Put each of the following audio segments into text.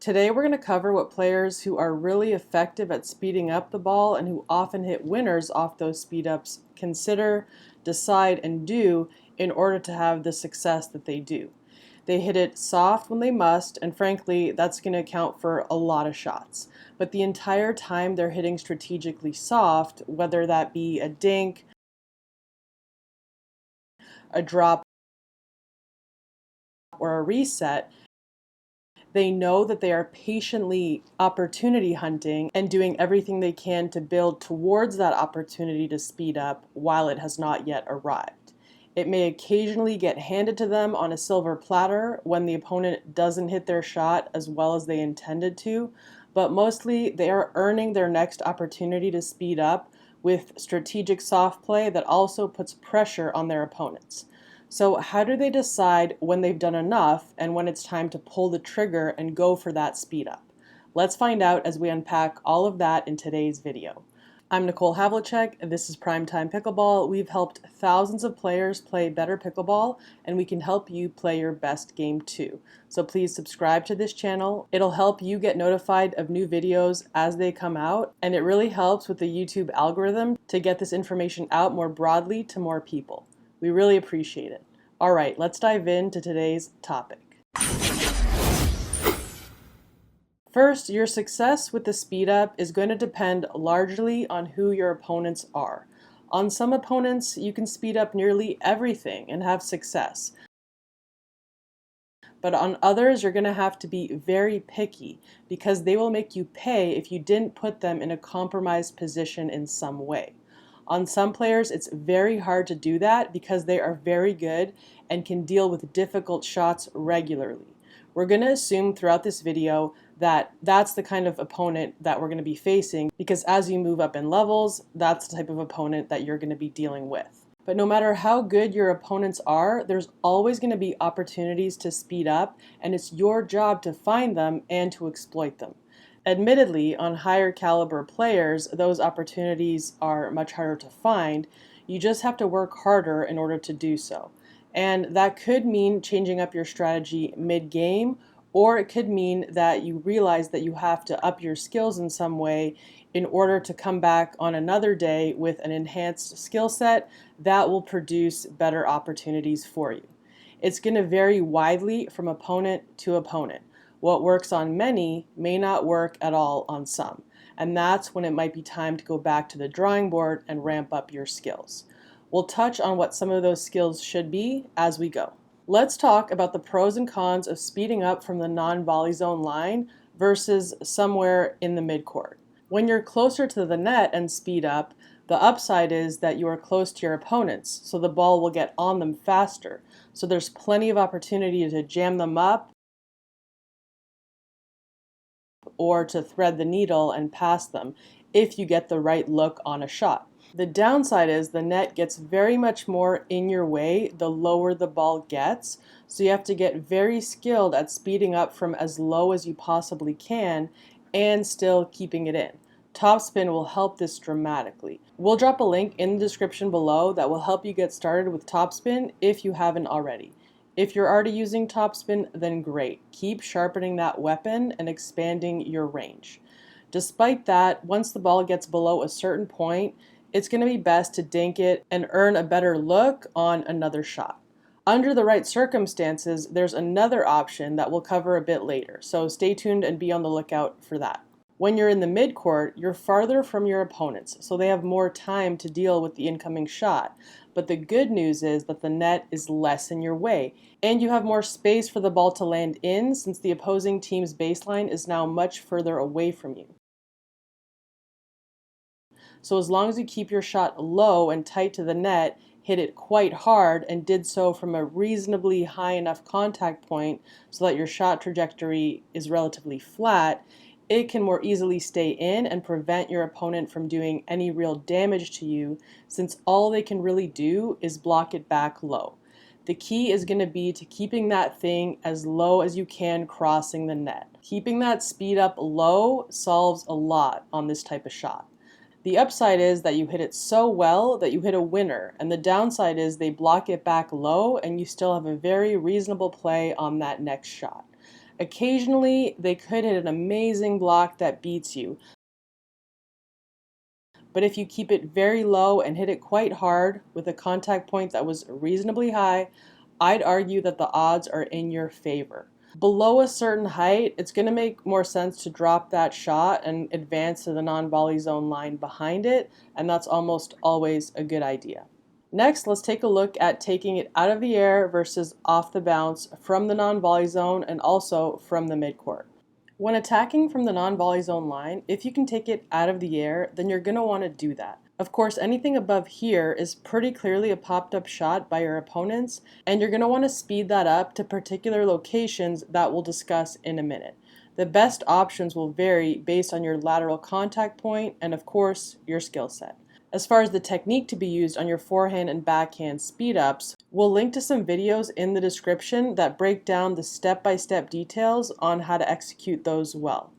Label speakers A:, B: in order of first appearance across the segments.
A: Today we're going to cover what players who are really effective at speeding up the ball and who often hit winners off those speed ups consider, decide, and do in order to have the success that they do. They hit it soft when they must, and frankly, that's going to account for a lot of shots. But the entire time they're hitting strategically soft, whether that be a dink, a drop, or a reset, they know that they are patiently opportunity hunting and doing everything they can to build towards that opportunity to speed up while it has not yet arrived. It may occasionally get handed to them on a silver platter when the opponent doesn't hit their shot as well as they intended to, but mostly they are earning their next opportunity to speed up with strategic soft play that also puts pressure on their opponents. So how do they decide when they've done enough and when it's time to pull the trigger and go for that speed up? Let's find out as we unpack all of that in today's video. I'm Nicole Havlicek, and this is Primetime Pickleball. We've helped thousands of players play better pickleball, and we can help you play your best game too. So please subscribe to this channel. It'll help you get notified of new videos as they come out, and it really helps with the YouTube algorithm to get this information out more broadly to more people. We really appreciate it. All right, let's dive into today's topic. First, your success with the speed up is going to depend largely on who your opponents are. On some opponents, you can speed up nearly everything and have success. But on others, you're going to have to be very picky because they will make you pay if you didn't put them in a compromised position in some way. On some players, it's very hard to do that because they are very good and can deal with difficult shots regularly. We're going to assume throughout this video that that's the kind of opponent that we're going to be facing because as you move up in levels, that's the type of opponent that you're going to be dealing with. But no matter how good your opponents are, there's always going to be opportunities to speed up, and it's your job to find them and to exploit them. Admittedly, on higher caliber players, those opportunities are much harder to find. You just have to work harder in order to do so. And that could mean changing up your strategy mid-game, or it could mean that you realize that you have to up your skills in some way in order to come back on another day with an enhanced skill set that will produce better opportunities for you. It's going to vary widely from opponent to opponent. What works on many may not work at all on some, and that's when it might be time to go back to the drawing board and ramp up your skills. We'll touch on what some of those skills should be as we go. Let's talk about the pros and cons of speeding up from the non-volley zone line versus somewhere in the midcourt. When you're closer to the net and speed up, the upside is that you are close to your opponents, so the ball will get on them faster. So there's plenty of opportunity to jam them up or to thread the needle and pass them if you get the right look on a shot. The downside is the net gets very much more in your way the lower the ball gets, so you have to get very skilled at speeding up from as low as you possibly can and still keeping it in. Topspin will help this dramatically. We'll drop a link in the description below that will help you get started with topspin if you haven't already. If you're already using topspin, then great. Keep sharpening that weapon and expanding your range. Despite that, once the ball gets below a certain point, it's going to be best to dink it and earn a better look on another shot. Under the right circumstances, there's another option that we'll cover a bit later, so stay tuned and be on the lookout for that. When you're in the midcourt, you're farther from your opponents, so they have more time to deal with the incoming shot. But the good news is that the net is less in your way, and you have more space for the ball to land in since the opposing team's baseline is now much further away from you. So as long as you keep your shot low and tight to the net, hit it quite hard, and did so from a reasonably high enough contact point so that your shot trajectory is relatively flat, it can more easily stay in and prevent your opponent from doing any real damage to you, since all they can really do is block it back low. The key is going to be to keeping that thing as low as you can crossing the net. Keeping that speed up low solves a lot on this type of shot. The upside is that you hit it so well that you hit a winner, and the downside is they block it back low and you still have a very reasonable play on that next shot. Occasionally, they could hit an amazing block that beats you, but if you keep it very low and hit it quite hard with a contact point that was reasonably high, I'd argue that the odds are in your favor. Below a certain height, it's going to make more sense to drop that shot and advance to the non-volley zone line behind it, and that's almost always a good idea. Next, let's take a look at taking it out of the air versus off the bounce from the non-volley zone and also from the midcourt. When attacking from the non-volley zone line, if you can take it out of the air, then you're going to want to do that. Of course, anything above here is pretty clearly a popped up shot by your opponents, and you're going to want to speed that up to particular locations that we'll discuss in a minute. The best options will vary based on your lateral contact point and, of course, your skill set. As far as the technique to be used on your forehand and backhand speed ups, we'll link to some videos in the description that break down the step-by-step details on how to execute those well.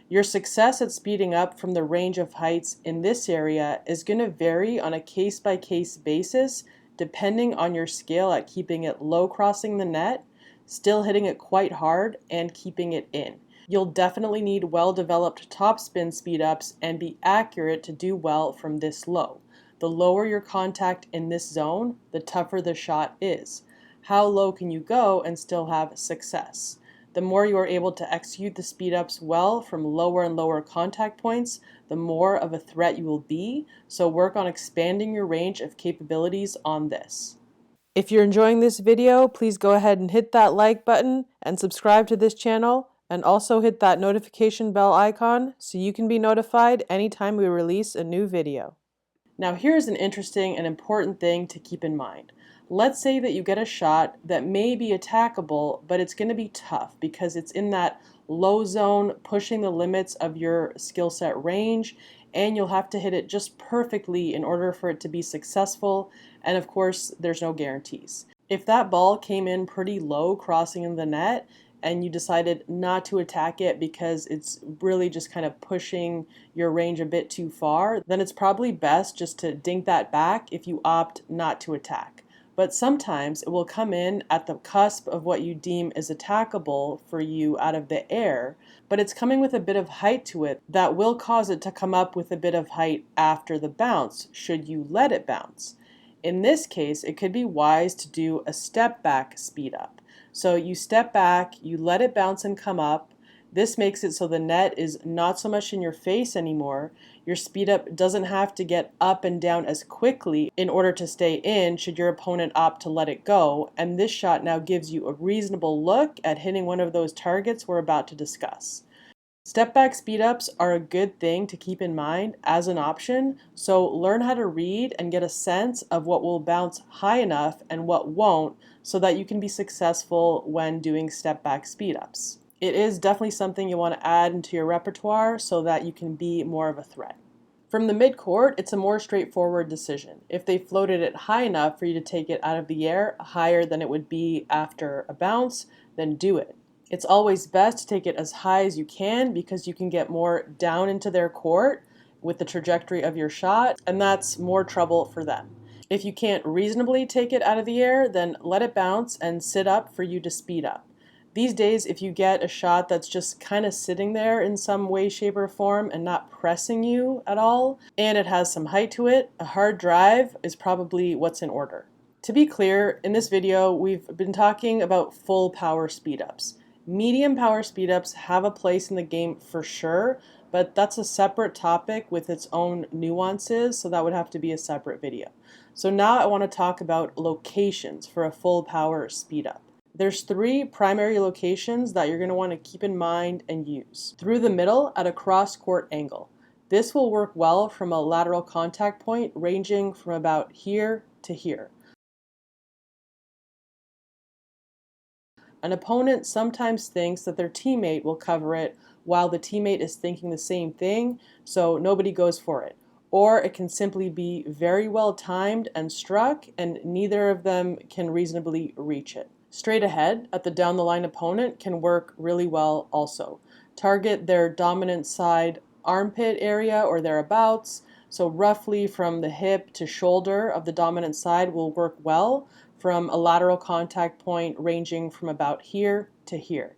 A: Your success at speeding up from the range of heights in this area is going to vary on a case-by-case basis depending on your skill at keeping it low crossing the net, still hitting it quite hard, and keeping it in. You'll definitely need well-developed topspin speed-ups and be accurate to do well from this low. The lower your contact in this zone, the tougher the shot is. How low can you go and still have success? The more you are able to execute the speed-ups well from lower and lower contact points, the more of a threat you will be, so work on expanding your range of capabilities on this. If you're enjoying this video, please go ahead and hit that like button and subscribe to this channel, and also hit that notification bell icon so you can be notified anytime we release a new video. Now here's an interesting and important thing to keep in mind. Let's say that you get a shot that may be attackable, but it's going to be tough because it's in that low zone, pushing the limits of your skill set range, and you'll have to hit it just perfectly in order for it to be successful, and of course, there's no guarantees. If that ball came in pretty low crossing in the net, and you decided not to attack it because it's really just kind of pushing your range a bit too far, then it's probably best just to dink that back if you opt not to attack. But sometimes it will come in at the cusp of what you deem is attackable for you out of the air, but it's coming with a bit of height to it that will cause it to come up with a bit of height after the bounce, should you let it bounce. In this case, it could be wise to do a step back speed up. So you step back, you let it bounce and come up. This makes it so the net is not so much in your face anymore. Your speed up doesn't have to get up and down as quickly in order to stay in should your opponent opt to let it go. And this shot now gives you a reasonable look at hitting one of those targets we're about to discuss. Step back speed ups are a good thing to keep in mind as an option, so learn how to read and get a sense of what will bounce high enough and what won't so that you can be successful when doing step back speed ups. It is definitely something you want to add into your repertoire so that you can be more of a threat. From the midcourt, it's a more straightforward decision. If they floated it high enough for you to take it out of the air, higher than it would be after a bounce, then do it. It's always best to take it as high as you can because you can get more down into their court with the trajectory of your shot, and that's more trouble for them. If you can't reasonably take it out of the air, then let it bounce and sit up for you to speed up. These days, if you get a shot that's just kind of sitting there in some way, shape, or form and not pressing you at all, and it has some height to it, a hard drive is probably what's in order. To be clear, in this video, we've been talking about full power speed-ups. Medium power speedups have a place in the game for sure, but that's a separate topic with its own nuances, so that would have to be a separate video. So now I want to talk about locations for a full power speedup. There's 3 primary locations that you're going to want to keep in mind and use. Through the middle at a cross court angle. This will work well from a lateral contact point ranging from about here to here. An opponent sometimes thinks that their teammate will cover it while the teammate is thinking the same thing, so nobody goes for it. Or it can simply be very well timed and struck, and neither of them can reasonably reach it. Straight ahead at the down the line opponent can work really well also. Target their dominant side armpit area or thereabouts, so roughly from the hip to shoulder of the dominant side will work well from a lateral contact point ranging from about here to here.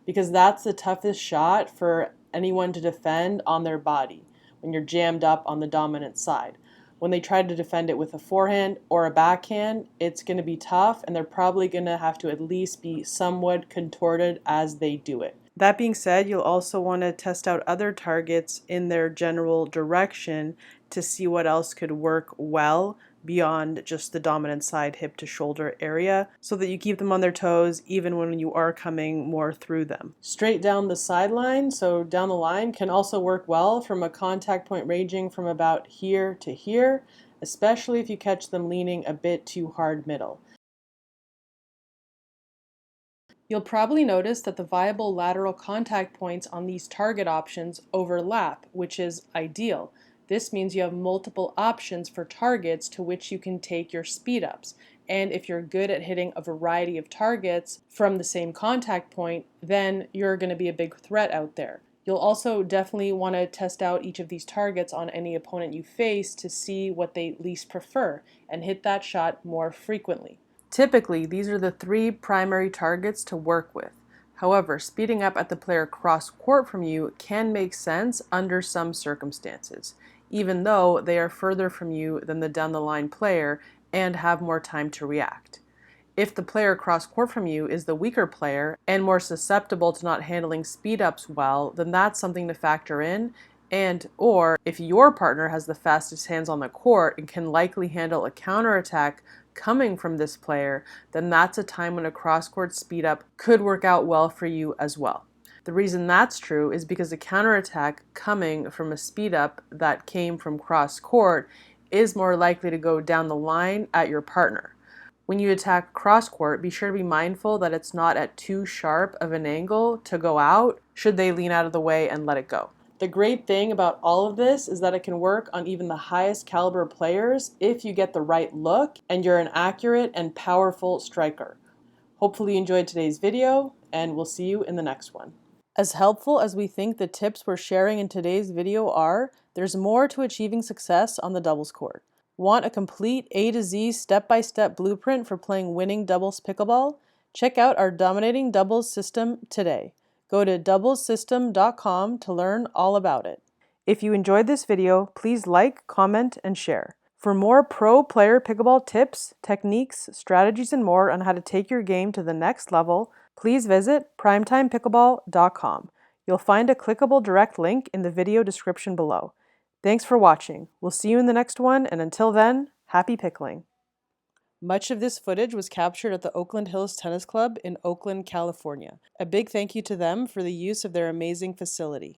A: because that's the toughest shot for anyone to defend on their body when you're jammed up on the dominant side. When they try to defend it with a forehand or a backhand, it's going to be tough, and they're probably going to have to at least be somewhat contorted as they do it. That being said, you'll also want to test out other targets in their general direction to see what else could work well beyond just the dominant side hip to shoulder area, so that you keep them on their toes even when you are coming more through them. Straight down the sideline, so down the line, can also work well from a contact point ranging from about here to here, especially if you catch them leaning a bit too hard middle. You'll probably notice that the viable lateral contact points on these target options overlap, which is ideal. This means you have multiple options for targets to which you can take your speed ups. And if you're good at hitting a variety of targets from the same contact point, then you're going to be a big threat out there. You'll also definitely want to test out each of these targets on any opponent you face to see what they least prefer and hit that shot more frequently. Typically, these are the three primary targets to work with. However, speeding up at the player cross court from you can make sense under some circumstances, even though they are further from you than the down the line player and have more time to react. If the player across court from you is the weaker player and more susceptible to not handling speed ups well, then that's something to factor in. And or if your partner has the fastest hands on the court and can likely handle a counterattack coming from this player, then that's a time when a cross-court speed up could work out well for you as well. The reason that's true is because a counterattack coming from a speed up that came from cross-court is more likely to go down the line at your partner. When you attack cross-court, be sure to be mindful that it's not at too sharp of an angle to go out should they lean out of the way and let it go. The great thing about all of this is that it can work on even the highest caliber players if you get the right look and you're an accurate and powerful striker. Hopefully you enjoyed today's video, and we'll see you in the next one. As helpful as we think the tips we're sharing in today's video are, there's more to achieving success on the doubles court. Want a complete A to Z step-by-step blueprint for playing winning doubles pickleball? Check out our dominating doubles system today. Go to doublesystem.com to learn all about it. If you enjoyed this video, please like, comment, and share. For more pro player pickleball tips, techniques, strategies, and more on how to take your game to the next level, please visit primetimepickleball.com. You'll find a clickable direct link in the video description below. Thanks for watching. We'll see you in the next one, and until then, happy pickling. Much of this footage was captured at the Oakland Hills Tennis Club in Oakland, California. A big thank you to them for the use of their amazing facility.